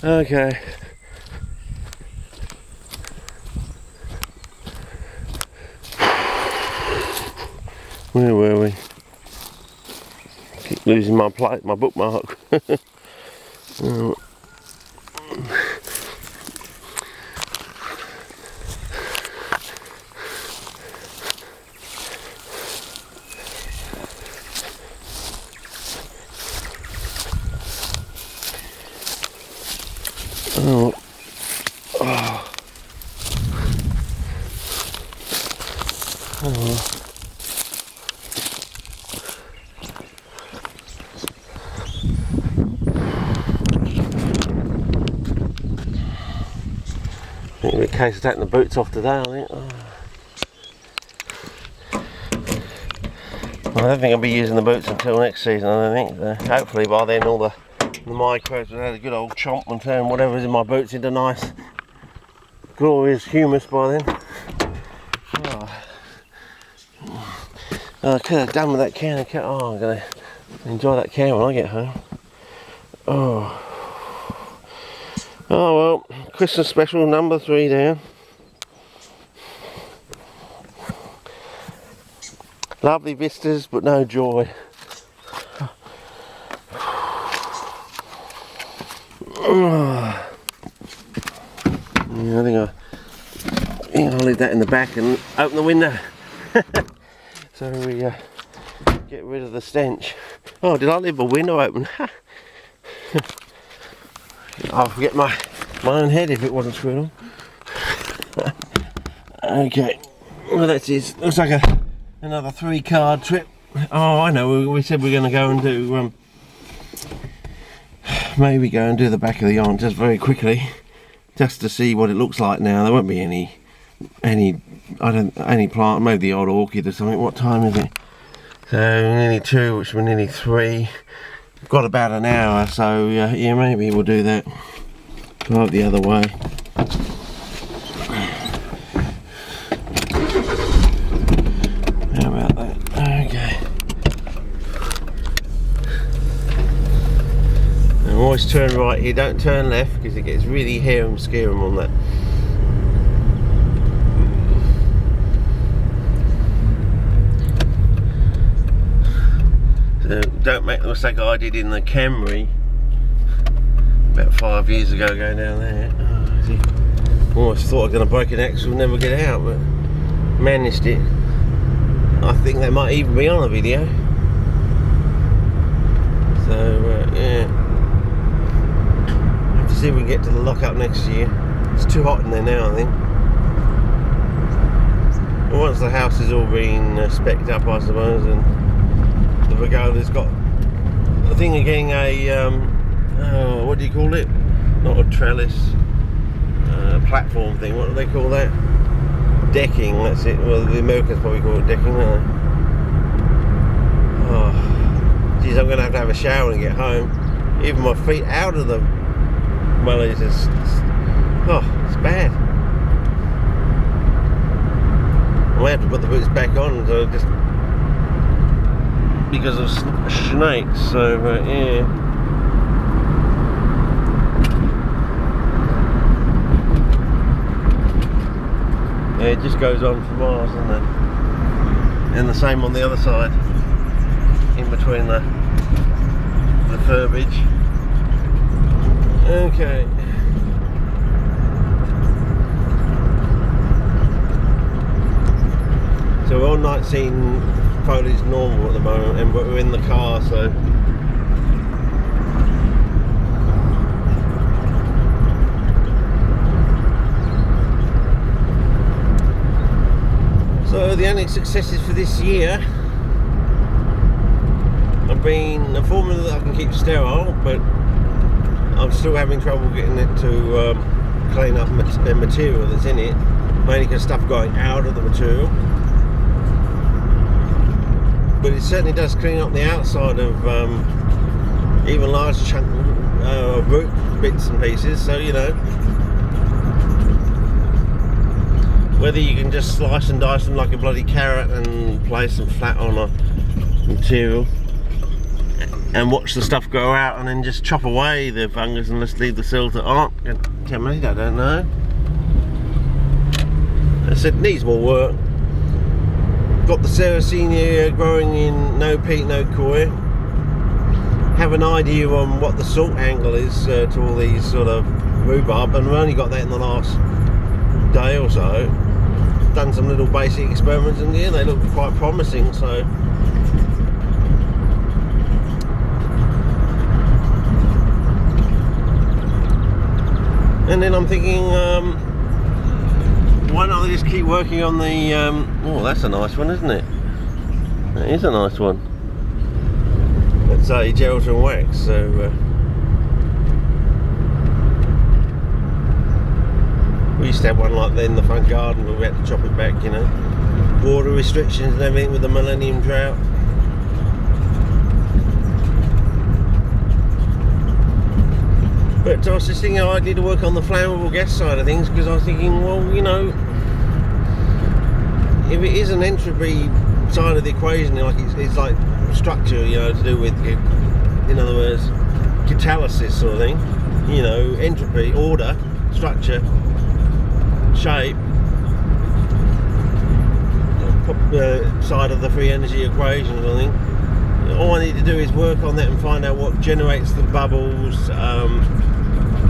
Okay. Where were we? Keep losing my plate, my bookmark. Oh. Oh. Oh. Oh. It'll be a case of taking the boots off today, I think. Oh. I don't think I'll be using the boots until next season, I don't think. Hopefully by then all the microbes will have a good old chomp and turn whatever's in my boots into nice, glorious humus by then. Oh. I could have done with that can of cat. Oh, I'm going to enjoy that can when I get home. Oh. Oh well, Christmas special number 3 down. Lovely vistas, but no joy. Yeah, I think I'll leave that in the back and open the window. So we get rid of the stench. Oh, did I leave a window open? I'll forget my own head if it wasn't screwed on. Okay, well that's it. Looks like another 3-card trip. Oh, I know. We said we're going to go and do maybe go and do the back of the ONK just very quickly, just to see what it looks like now. There won't be any plant, maybe the odd orchid or something. What time is it? So nearly 2, which we're nearly 3. We've got about an hour, so yeah, maybe we'll do that. Go up the other way. How about that? Okay. And always turn right here, don't turn left because it gets really harum scarum on that. So don't make the mistake I did in the Camry about 5 years ago going down there. Oh, almost thought I was going to break an axle and never get out, but managed it. I think that might even be on a video. So yeah, have to see if we can get to the lockup next year. It's too hot in there now, I think. Well, once the house has all been specced up, I suppose, and the Regola's got the thing of getting a oh, what do you call it? Not a trellis, platform thing. What do they call that? Decking. That's it. Well, the Americans probably call it decking, don't they? Oh, geez, I'm going to have a shower when I get home. Even my feet out of the wellies is, oh, it's bad. I might have to put the boots back on, so just because of snakes. So yeah. Yeah, it just goes on for miles, doesn't it? And the same on the other side, in between the furbage. Okay. So we're on night scene foliage normal at the moment, and we're in the car, so the only successes for this year have been a formula that I can keep sterile, but I'm still having trouble getting it to clean up the material that's in it, mainly because stuff going out of the material. But it certainly does clean up the outside of even large chunk of root bits and pieces, so you know, whether you can just slice and dice them like a bloody carrot and place them flat on a material, and watch the stuff go out, and then just chop away the fungus and just leave the cells that aren't contaminated. I don't know. I said needs more work. Got the Sarracenia growing in no peat, no coir. Have an idea on what the salt angle is to all these sort of rhubarb, and I've only got that in the last day or so. Done some little basic experiments, and yeah, they look quite promising. So and then I'm thinking, why not just keep working on the oh, that's a nice one, isn't it? That is a nice one. It's a gelatin wax, so we used to have one like that in the front garden, but we had to chop it back, you know. Water restrictions and everything with the millennium drought. But I was just thinking, I need to work on the flammable gas side of things, because I was thinking, well, you know, if it is an entropy side of the equation, like it's like structure, you know, to do with, in other words, catalysis sort of thing, you know, entropy, order, structure, shape, side of the free energy equation or something. All I need to do is work on that and find out what generates the bubbles,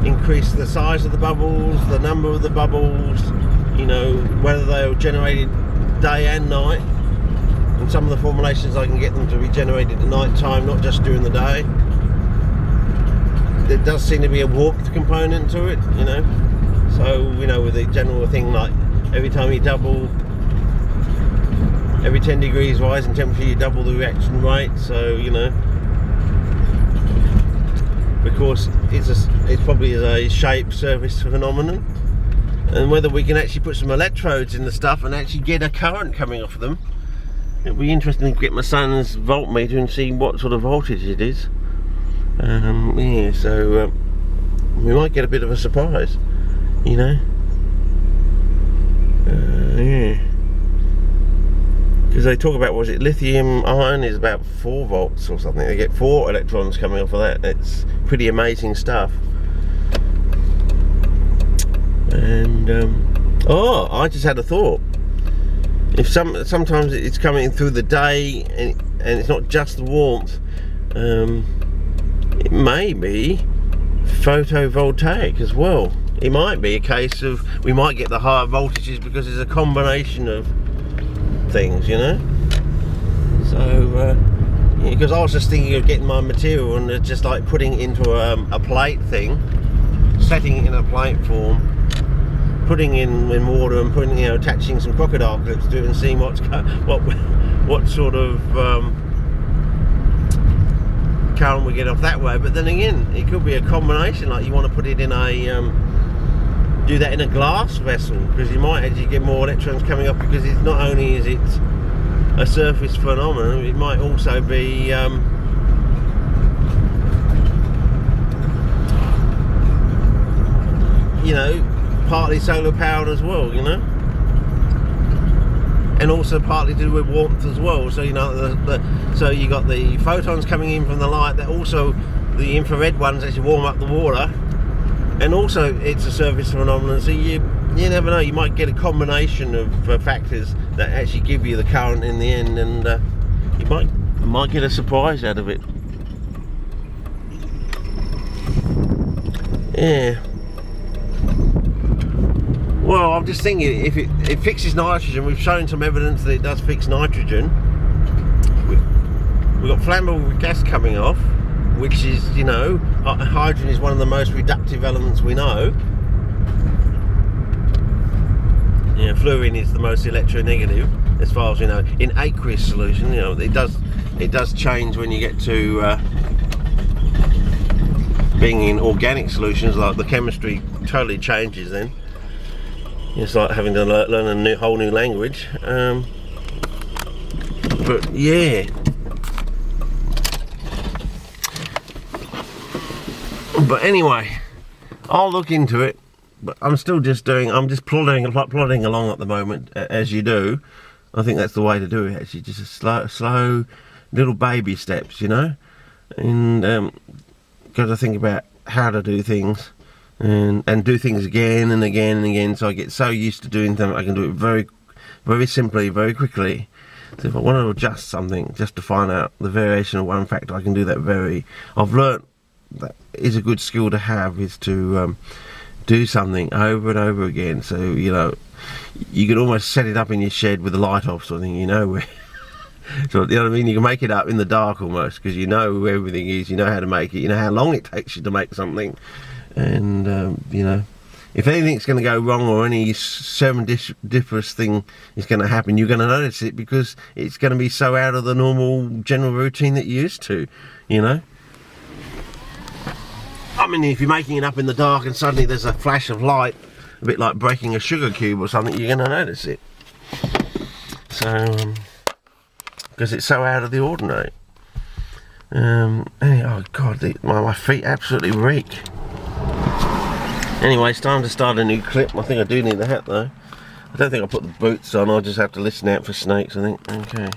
increase the size of the bubbles, the number of the bubbles, you know, whether they are generated day and night. And some of the formulations I can get them to be generated at night time, not just during the day. There does seem to be a warmth component to it, you know. So, you know, with the general thing like every time you double, every 10 degrees rise in temperature, you double the reaction rate. So, you know, because it's probably a shape surface phenomenon, and whether we can actually put some electrodes in the stuff and actually get a current coming off them. It'll be interesting to get my son's voltmeter and see what sort of voltage it is. Yeah, so we might get a bit of a surprise, you know. Yeah, because they talk about, was it lithium ion is about 4 volts or something. They get 4 electrons coming off of that. It's pretty amazing stuff. And oh, I just had a thought. If sometimes it's coming through the day and it's not just the warmth, it may be photovoltaic as well. It might be a case of we might get the higher voltages because it's a combination of things, you know. So yeah, because I was just thinking of getting my material and just like putting it into a plate thing, setting it in a plate form, putting in water and putting, you know, attaching some crocodile clips to it and seeing what sort of current we get off that way. But then again, it could be a combination, like you want to put it in a do that in a glass vessel, because you might actually get more electrons coming up, because it's not only is it a surface phenomenon, it might also be you know, partly solar powered as well, you know, and also partly to do with warmth as well. So, you know, so you got the photons coming in from the light, that also the infrared ones actually warm up the water, and also it's a surface phenomenon. So you never know, you might get a combination of factors that actually give you the current in the end, and you might get a surprise out of it. Yeah. Well, I'm just thinking, if it fixes nitrogen, we've shown some evidence that it does fix nitrogen. We've got flammable gas coming off, which is, you know, hydrogen is one of the most reductive elements we know. Yeah, fluorine is the most electronegative, as far as we know. In aqueous solution, you know, it does change when you get to being in organic solutions. Like the chemistry totally changes then. It's like having to learn a whole new language. But yeah. But anyway, I'll look into it. But I'm still just plodding along at the moment, as you do. I think that's the way to do it, actually. Just slow little baby steps, you know. and got to think about how to do things, and do things again and again and again. So I get so used to doing them, I can do it very, very simply, very quickly. So if I want to adjust something just to find out the variation of one factor, I can do that I've learnt that is a good skill to have, is to do something over and over again. So, you know, you could almost set it up in your shed with the light off, sort of thing, you know, where, so, you know what I mean, you can make it up in the dark almost, because you know where everything is, you know how to make it, you know how long it takes you to make something, and, you know, if anything's going to go wrong or any serendipitous thing is going to happen, you're going to notice it, because it's going to be so out of the normal general routine that you're used to, you know. I mean, if you're making it up in the dark and suddenly there's a flash of light, a bit like breaking a sugar cube or something, you're going to notice it. So, because it's so out of the ordinary. Oh God, my feet absolutely reek. Anyway, it's time to start a new clip. I think I do need the hat though. I don't think I'll put the boots on, I'll just have to listen out for snakes, I think. Okay.